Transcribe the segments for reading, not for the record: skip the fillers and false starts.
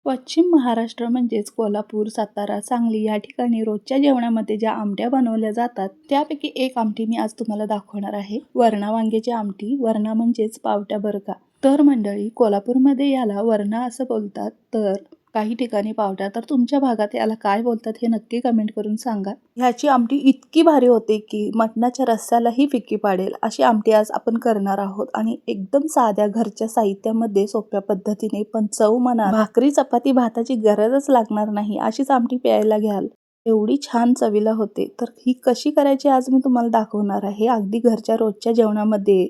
पश्चिम महाराष्ट्र म्हणजेच कोल्हापूर, सातारा, सांगली या ठिकाणी रोजच्या जेवणामध्ये ज्या आमट्या बनवल्या जातात त्यापैकी एक आमटी मी आज तुम्हाला दाखवणार आहे. वरणा वांग्याची आमटी. वरणा म्हणजेच पावट्या बरं का. तर मंडळी, कोल्हापूरमध्ये याला वरणा असं बोलतात, तर काही ठिकाणी पावट्या. तर तुमच्या भागात याला काय बोलतात हे नक्की कमेंट करून सांगा. ह्याची आमटी इतकी भारी होते की मटणाच्या रस्स्यालाही फिक्की पाडेल अशी आमटी आज आपण करणार आहोत. आणि एकदम साध्या घरच्या साहित्यामध्ये सोप्या पद्धतीने, पण चव म्हणा, भाकरी चपाती भाताची गरजच लागणार नाही अशीच आमटी प्यायला घ्याल. एवढी छान चवीला होते. तर ही कशी करायची आज मी तुम्हाला दाखवणार आहे. अगदी घरच्या रोजच्या जेवणामध्ये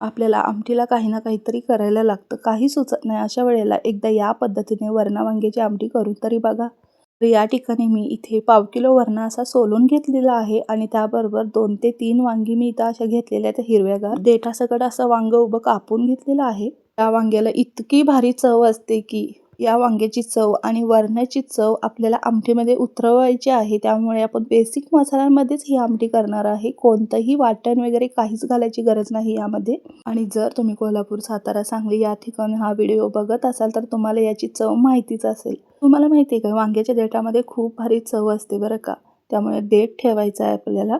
आपल्याला आमटीला काही ना काहीतरी करायला लागतं, काही सुचत नाही. अशा वेळेला एकदा या पद्धतीने वरणा वांग्याची आमटी करून तरी बघा. तर या ठिकाणी मी इथे 1/2 किलो वरणा असा सोलून घेतलेला आहे आणि त्याबरोबर 2 ते 3 वांगी मी इथं अशा घेतलेल्या आहेत हिरव्यागार. देठासकट असं वांग उभं कापून घेतलेलं आहे. त्या वांग्याला इतकी भारी चव असते की या वांग्याची चव आणि वरणाची चव आपल्याला आमटीमध्ये उतरवायची आहे. त्यामुळे आपण बेसिक मसाल्यांमध्येच ही आमटी करणार आहे. कोणतंही वाटण वगैरे काहीच घालायची गरज नाही यामध्ये. आणि जर तुम्ही कोल्हापूर, सातारा, सांगली या ठिकाणी हा व्हिडिओ बघत असाल तर तुम्हाला याची चव माहितीच असेल. तुम्हाला माहिती आहे का, वांग्याच्या देठामध्ये खूप भारी चव असते बरं का. त्यामुळे देठ ठेवायचा आहे आपल्याला.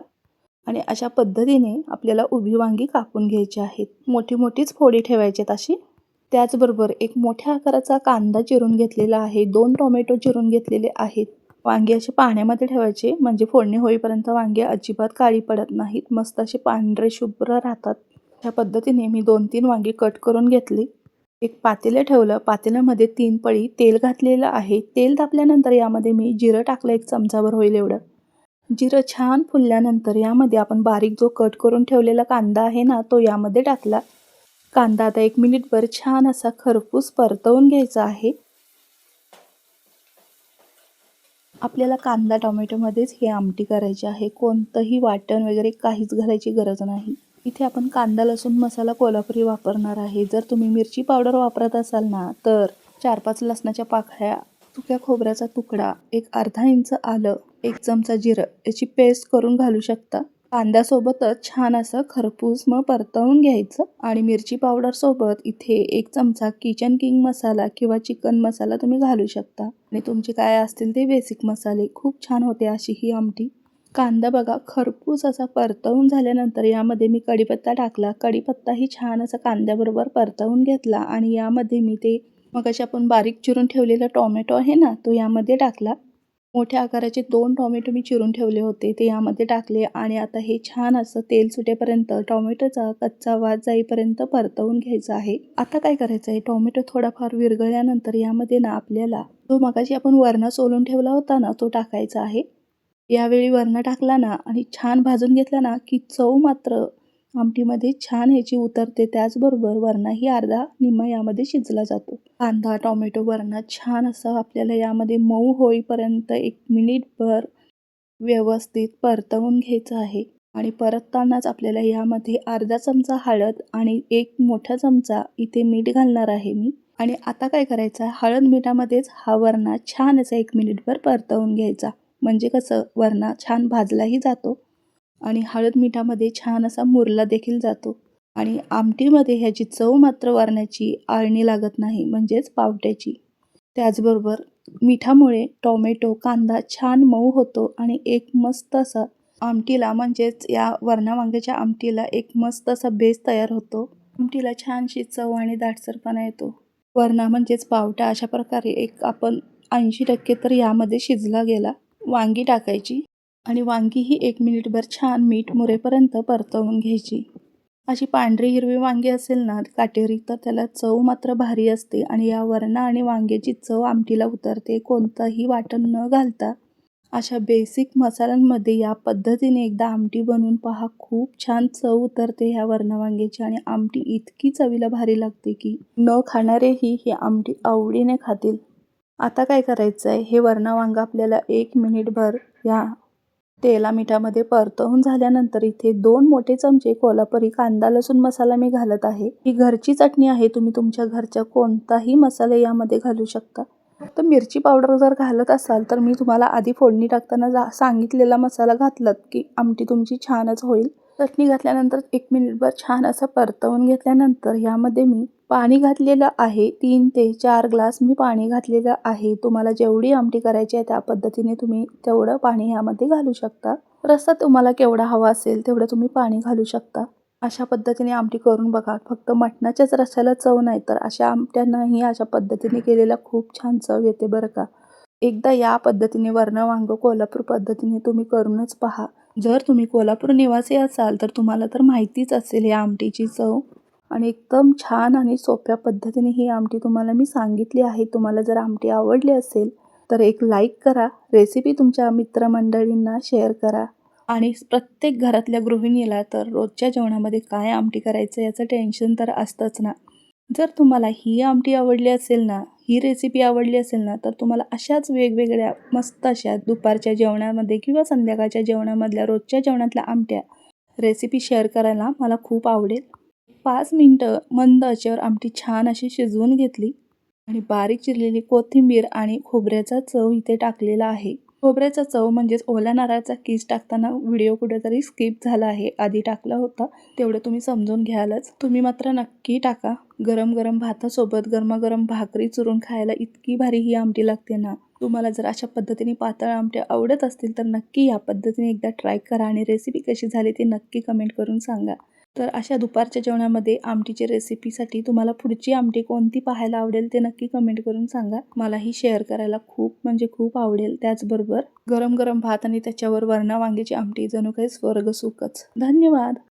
आणि अशा पद्धतीने आपल्याला उभी वांगी कापून घ्यायची आहेत. मोठी मोठीच फोडी ठेवायची आहेत अशी. त्याचबरोबर एक मोठ्या आकाराचा कांदा चिरून घेतलेला आहे. 2 टोमॅटो चिरून घेतलेले आहेत. वांगे असे पाण्यामध्ये ठेवायचे म्हणजे फोडणी होईपर्यंत वांगे अजिबात काळी पडत नाहीत. मस्त असे पांढरे शुभ्र राहतात. त्या पद्धतीने मी 2-3 वांगी कट करून घेतली. एक पातेलं ठेवलं. पातेल्यामध्ये 3 पळी तेल घातलेलं आहे. तेल तापल्यानंतर यामध्ये मी जिरं टाकलं, 1 चमचाभर होईल एवढं. जिरं छान फुलल्यानंतर यामध्ये आपण बारीक जो कट करून ठेवलेला कांदा आहे ना, तो यामध्ये टाकला. कांदा आता 1 मिनिटभर छान असा खरपूस परतवून घ्यायचा आहे. आपल्याला कांदा टोमॅटोमध्येच ही आमटी करायची आहे. कोणतंही वाटण वगैरे काहीच घालायची गरज नाही. इथे आपण कांदा लसूण मसाला कोल्हापुरी वापरणार आहे. जर तुम्ही मिरची पावडर वापरत असाल ना, तर 4-5 लसणाच्या पाकळ्या, सुक्या खोबऱ्याचा तुकडा, एक अर्धा इंच आलं, 1 चमचा जिरं याची पेस्ट करून घालू शकता. कांद्यासोबतच छान असं खरपूस मग परतवून घ्यायचं. आणि मिरची पावडर सोबत इथे 1 चमचा किचन किंग मसाला किंवा चिकन मसाला तुम्ही घालू शकता. आणि तुमचे काय असतील ते बेसिक मसाले. खूप छान होते अशी ही आमटी. कांदा बघा खरपूस असा परतवून झाल्यानंतर यामध्ये मी कढीपत्ता टाकला. कढीपत्ताही छान असा कांद्याबरोबर परतवून घेतला आणि यामध्ये मी ते मगाशी आपण बारीक चिरून ठेवलेला टोमॅटो आहे ना, तो यामध्ये टाकला. मोठ्या आकाराचे 2 टोमॅटो मी चिरून ठेवले होते ते यामध्ये टाकले आणि आता हे छान असं तेल सुटेपर्यंत, टोमॅटोचा कच्चा वास जाईपर्यंत परतवून घ्यायचं आहे. आता काय करायचं आहे, टोमॅटो थोडाफार विरघळल्यानंतर यामध्ये ना आपल्याला जो मगाशी आपण वरणा सोलून ठेवला होता ना, तो टाकायचा आहे. यावेळी वरणा टाकला ना आणि छान भाजून घेतला ना की चव मात्र आमटीमध्ये छान ह्याची उतरते. त्याचबरोबर वरणाही अर्धा निम्मा यामध्ये शिजला जातो. कांदा टोमॅटो वरणा छान असं आपल्याला यामध्ये मऊ होईपर्यंत 1 मिनिटभर व्यवस्थित परतवून घ्यायचं आहे. आणि परततानाच आपल्याला यामध्ये अर्धा चमचा हळद आणि 1 मोठा चमचा इथे मीठ घालणार आहे मी. आणि आता काय करायचं, हळद मिठामध्येच हा वरणा छान असा 1 मिनिटभर परतवून घ्यायचा. म्हणजे कसं, वरणा छान भाजलाही जातो आणि हळद मिठामध्ये छान असा मुरला देखील जातो. आणि आमटीमध्ये ह्याची चव मात्र वरणाची आळणी लागत नाही, म्हणजेच पावट्याची. त्याचबरोबर मिठामुळे टोमॅटो कांदा छान मऊ होतो आणि एक मस्त असा आमटीला म्हणजेच या वरणा वांग्याच्या आमटीला एक मस्त असा बेस तयार होतो. आमटीला छानशी चव आणि दाटसरपणा येतो. वरणा म्हणजेच पावटा अशा प्रकारे एक आपण 80% तर यामध्ये शिजला गेला. वांगी टाकायची आणि वांगी ही 1 मिनिटभर छान मीठ मुरेपर्यंत परतवून घ्यायची. अशी पांढरी हिरवी वांगी असेल ना काटेरी, तर त्याला चव मात्र भारी असते आणि या वरणा आणि वांग्याची चव आमटीला उतरते कोणताही वाटण न घालता. अशा बेसिक मसाल्यांमध्ये या पद्धतीने एकदा आमटी बनवून पहा. खूप छान चव उतरते ह्या वरणा वांग्याची आणि आमटी इतकी चवीला भारी लागते की न खाणारेही ही आमटी आवडीने खातील. आता काय करायचं आहे, हे वरणा वांग आपल्याला 1 मिनिटभर या तेला मिठामध्ये परतवून झाल्यानंतर इथे 2 मोठे चमचे कोल्हापुरी कांदा लसूण मसाला मी घालत आहे. ही घरची चटणी आहे. तुम्ही तुमच्या घरच्या कोणताही मसाले यामध्ये घालू शकता. तर मिरची पावडर जर घालत असाल तर मी तुम्हाला आधी फोडणी टाकताना सांगितलेला मसाला घातलात की आमटी तुमची छानच होईल. चटणी घातल्यानंतर 1 मिनिटभर छान असं परतवून घेतल्यानंतर यामध्ये मी पाणी घातलेलं आहे. 3 ते 4 ग्लास मी पाणी घातलेलं आहे. तुम्हाला जेवढी आमटी करायची आहे त्या पद्धतीने तुम्ही तेवढं पाणी यामध्ये घालू शकता. रस्सा तुम्हाला केवढा हवा असेल तेवढं तुम्ही पाणी घालू शकता. अशा पद्धतीने आमटी करून बघा. फक्त मटणाच्याच रस्स्याला चव नाही तर अशा आमट्यांनाही अशा पद्धतीने केलेल्या खूप छान चव येते बरं का. एकदा या पद्धतीने वरण वांगं कोल्हापूर पद्धतीने तुम्ही करूनच पहा. जर तुम्ही कोल्हापूर निवासी असाल तर तुम्हाला तर माहितीच असेल या आमटीची चव आणि एकदम छान आणि सोप्या पद्धतीने ही आमटी तुम्हाला मी सांगितली आहे. तुम्हाला जर आमटी आवडली असेल तर एक लाईक करा. रेसिपी तुमच्या मित्रमंडळींना शेअर करा आणि प्रत्येक घरातल्या गृहिणीला तर रोजच्या जेवणामध्ये काय आमटी करायचं याचं टेन्शन तर असतंच ना. जर तुम्हाला ही आमटी आवडली असेल ना, ही रेसिपी आवडली असेल ना, तर तुम्हाला अशाच वेगवेगळ्या मस्त अशा दुपारच्या जेवणामध्ये किंवा संध्याकाळच्या जेवणामधल्या रोजच्या जेवणातल्या आमट्या रेसिपी शेअर करायला मला खूप आवडेल. 5 मिनिटं मंद आचेवर आमटी छान अशी शिजवून घेतली आणि बारीक चिरलेली कोथिंबीर आणि खोबऱ्याचा चव इथे टाकलेला आहे. खोबऱ्याचा चव म्हणजेच ओल्या नारळाचा कीस टाकताना व्हिडिओ कुठेतरी स्किप झाला आहे. आधी टाकला होता. तेवढं तुम्ही समजून घ्यालच. तुम्ही मात्र नक्की टाका. गरम गरम भातासोबत गरमागरम भाकरी चुरून खायला इतकी भारी ही आमटी लागते ना. तुम्हाला जर अशा पद्धतीने पातळ आमट्या आवडत असतील तर नक्की या पद्धतीने एकदा ट्राय करा आणि रेसिपी कशी झाली ते नक्की कमेंट करून सांगा. तर अशा दुपारच्या जेवणामध्ये आमटीची रेसिपीसाठी तुम्हाला पुढची आमटी कोणती पाहायला आवडेल ते नक्की कमेंट करून सांगा. मलाही शेअर करायला खूप म्हणजे खूप आवडेल. त्याचबरोबर गरम गरम भात आणि त्याच्यावर वरणा वांग्याची आमटी जणू काही स्वर्ग सुखच. धन्यवाद.